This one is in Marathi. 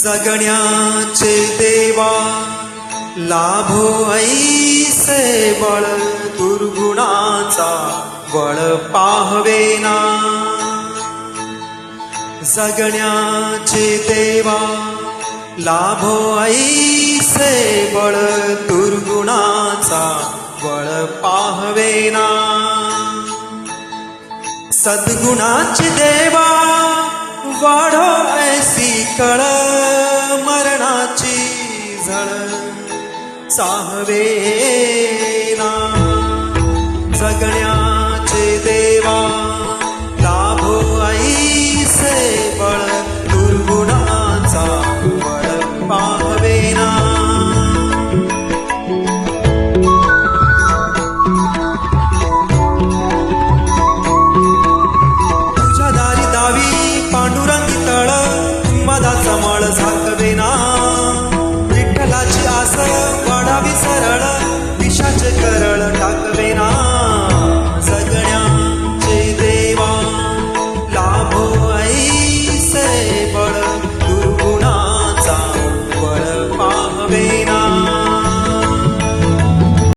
जगण्याचे देवा लाभो ऐसे बळ, दुर्गुणाचा बळ पाहवेना. जगण्याचे देवा लाभो ऐसे बळ, दुर्गुणाचा बळ पाहवेना. सद्गुणाचे देवा वाढो ऐसी कळ, मरणाची झळ चाहवेना. जगण्याचे देवा लाभो ऐसे बळ, दुर्गुणाचा बळ पाहवेना. तुझ्या दारी दावी पांडुरंगी तळ, मदाचा मळ